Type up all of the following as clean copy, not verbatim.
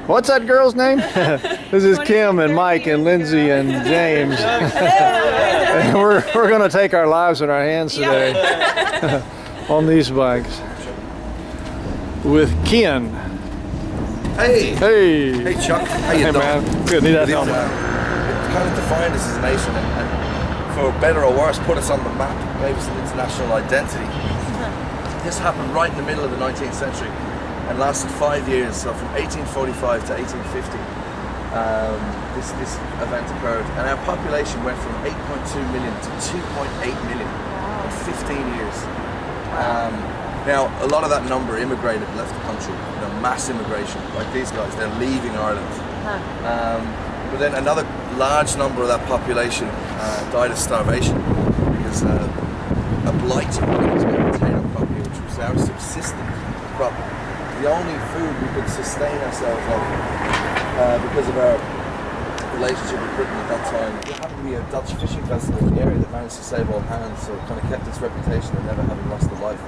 What's that girl's name? This is Kim and Mike and Lindsay and James. And we're going to take our lives in our hands today on these bikes with Ken. Hey. Hey. Hey, Chuck. How you doing? Man. Good. Need that helmet. It kind of defined us as a nation, and for better or worse, put us on the map, gave us an international identity. This happened right in the middle of the 19th century and lasted 5 years. So from 1845 to 1850, this event occurred, and our population went from 8.2 million to 2.8 million in 15 years. Now, a lot of that number immigrated, left the country, mass immigration, like these guys, they're leaving Ireland. But then another large number of that population died of starvation because a blight was potato crop here, which was our subsistence crop. The only food we could sustain ourselves on because of our relationship with Britain at that time. There happened to be a Dutch fishing vessel in the area that managed to save all hands, so it kind of kept its reputation of never having lost a life.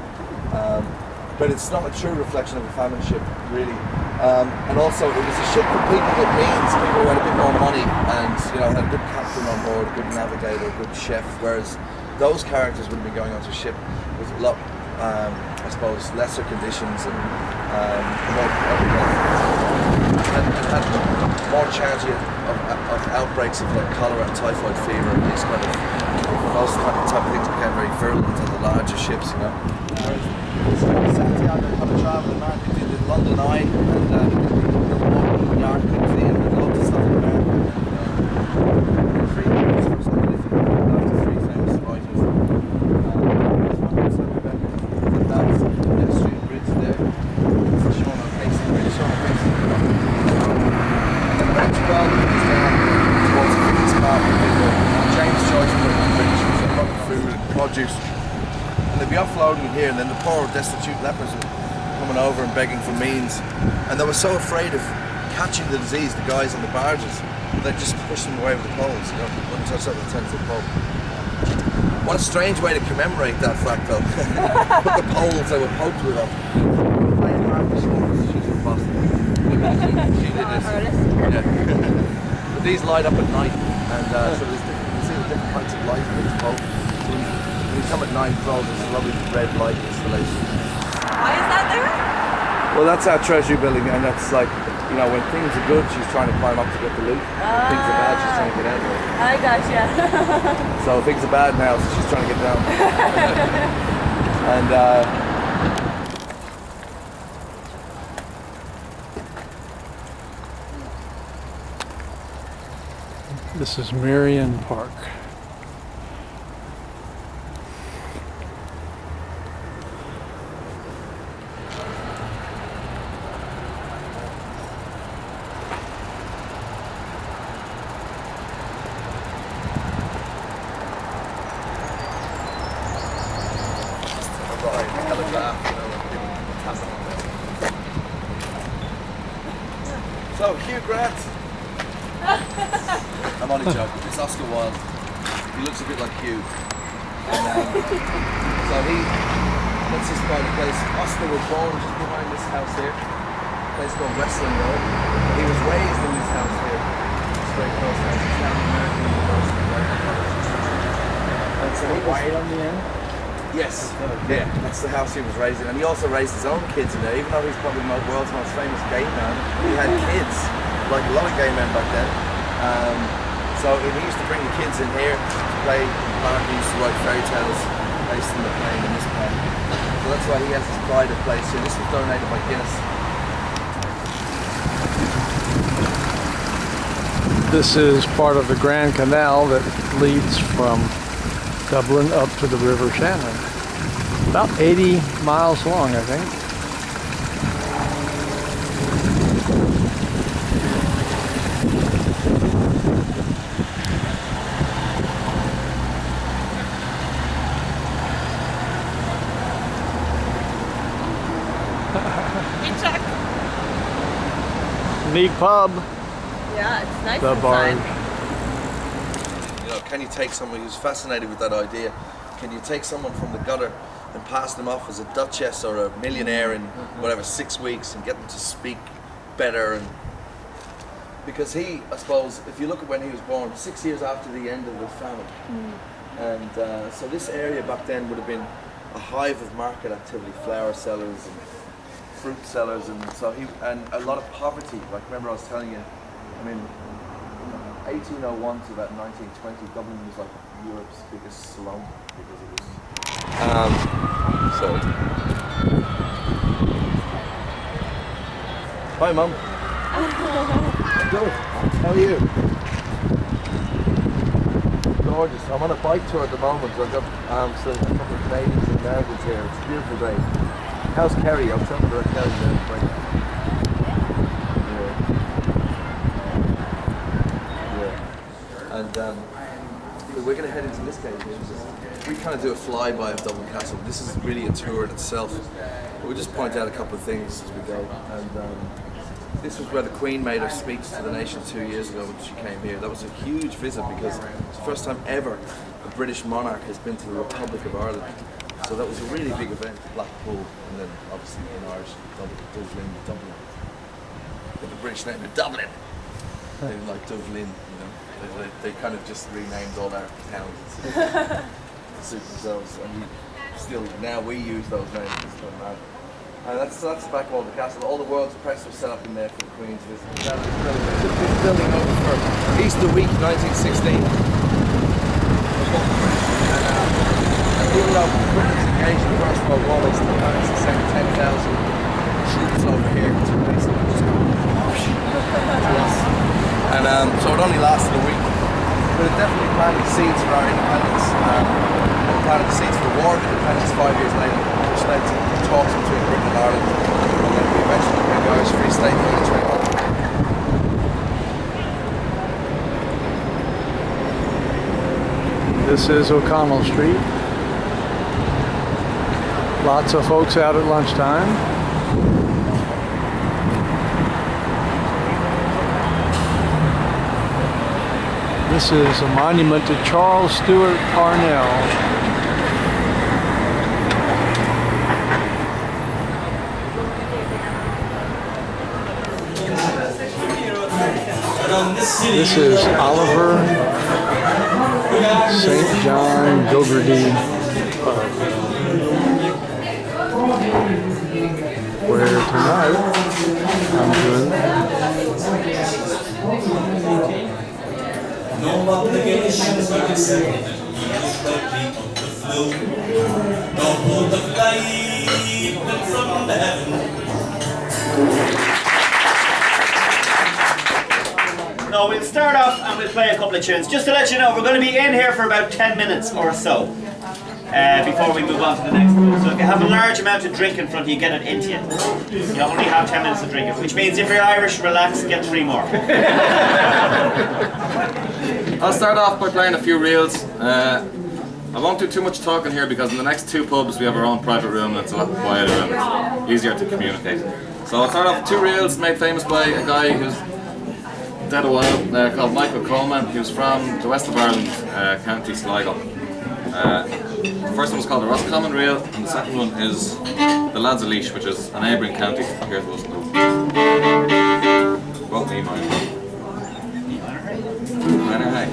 But it's not a true reflection of a famine ship, really. And also, it was a ship for people with means, people who had a bit more money and had a good captain on board, a good navigator, a good chef, whereas those characters would have been going onto a ship with a lot, I suppose, lesser conditions and had more chance of outbreaks of like cholera and typhoid fever and these kind of those type of things became very virulent on the larger ships, Santiago kind of travelling man who did the London Eye and the York Museum and loads of stuff like that. Three famous writers. That's the street bridge there. It's shown on Pacing Bridge, shown on Pacing Bridge. And then around 12 is down towards the King's Park with the James Joyce Bridge, which is a lot of food and produce. And they'd be offloading here, and then the poor destitute lepers were coming over and begging for means. And they were so afraid of catching the disease, the guys on the barges, they just pushed them away with the poles, wouldn't touch that with a 10-foot pole. What a strange way to commemorate that fact, though. Put the poles they were poked with up. She's in Boston. She did this. Yeah. But these light up at night, and so there's different, you can see the different types of light in these poles. When you come at night, there's a lovely red light installation. Why is that there? Well, that's our treasury building, and that's like, when things are good, she's trying to climb up to get the loot. When things are bad, she's trying to get out of it. I gotcha. So things are bad now, so she's trying to get down. And This is Marion Park. So, Hugh Grant. I'm only joking. It's Oscar Wilde. He looks a bit like Hugh. And, so let's just find a place. Oscar was born just behind this house here. A place called Westland Road. He was raised in this house here. This very close house. It's now the American University. And so he was, on the end? yes, yeah, that's the house he was raised in, and he also raised his own kids in there. Even though he's probably the world's most famous gay man, he had kids, like a lot of gay men back then. So he used to bring the kids in here to play. He used to write fairy tales based on the playing in this park. So that's why he has this pride of place here. This was donated by Guinness. This is part of the Grand Canal that leads from Dublin up to the River Shannon. About 80 miles long, I think. Neat pub. Yeah, it's nice The inside. barn. Can you take someone who's fascinated with that idea? Can you take someone from the gutter and pass them off as a duchess or a millionaire in whatever 6 weeks and get them to speak better. And because he, I suppose, if you look at when he was born, 6 years after the end of the famine, and so this area back then would have been a hive of market activity, flower sellers and fruit sellers, and so and a lot of poverty. Like, remember I was telling you, I mean, 1801 to about 1920, Dublin was like Europe's biggest slum because it was. So. Hi, Mum. Good. How are you? Gorgeous. I'm on a bike tour at the moment. I've got so a couple of Canadians and Americans here. It's a beautiful day. How's Kerry? I'll tell you about Kerry there. And we're going to head into this cave. We kind of do a flyby of Dublin Castle. This is really a tour in itself. But we'll just point out a couple of things as we go. And this was where the Queen made her speech to the nation 2 years ago when she came here. That was a huge visit because it's the first time ever a British monarch has been to the Republic of Ireland. So that was a really big event. Blackpool, and then obviously in Irish, Dublin. With the British name of Dublin. They were like Dublin, you know. They kind of just renamed all our towns to suit themselves, and now we use those names. And that's the back wall of the castle. All the world's press was set up in there for the Queen's visit. It's a big building over for Easter week 1916. And even though Britain's engaged in the First World War, they still managed to send 10,000 troops over here to basically just go to us. And so it only lasted a week, but it definitely planted the seeds for our independence. It planted the seeds for the War of Independence 5 years later, which led to talks between Britain and Ireland, and then we eventually became the Irish Free State in 1921. This is O'Connell Street. Lots of folks out at lunchtime. This is a monument to Charles Stewart Parnell. This is Oliver St. John Gogarty Pub, where tonight I'm doing no obligations for the second years complete on the flow. Don't hold the light from the heaven. No, we'll start off and we'll play a couple of tunes. Just to let you know, we're going to be in here for about 10 minutes or so before we move on to the next one. So if you have a large amount of drink in front of you, get it into you. You only have 10 minutes to drink it, which means if you're Irish, relax, get 3 more. I'll start off by playing a few reels. I won't do too much talking here because in the next 2 pubs we have our own private room and it's a lot quieter and it's easier to communicate. So I'll start off with 2 reels made famous by a guy who's dead a while, called Michael Coleman, who's from the west of Ireland, County Sligo. The first one is called the Roscommon Reel and the second one is the Lads of Leash, which is a neighbouring county here to us. Well, E minor. Minor, hey.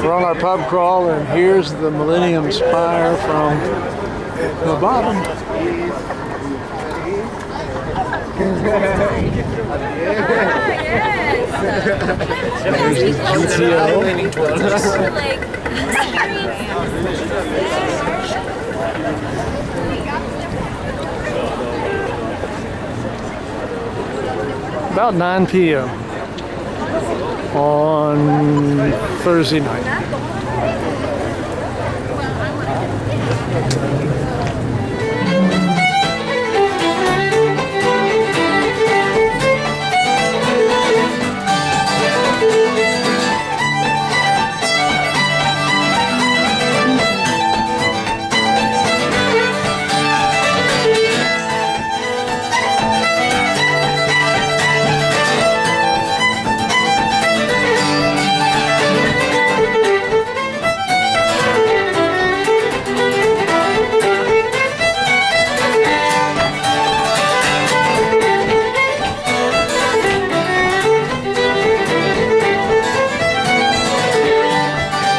We're on our pub crawl, and here's the Millennium Spire from the bottom. There's the GTO. About 9 p.m. on Thursday night.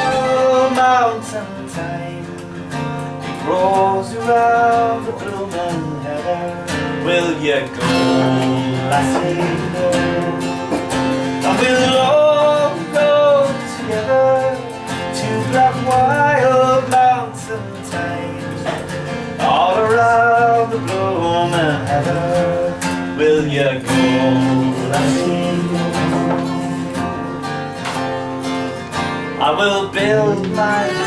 Oh, mountain thyme rolls around the blooming heather. Will you go, lassie, there? And we'll all go together to that wild mountain thyme all around the blooming heather. Will you go, lassie? I will build my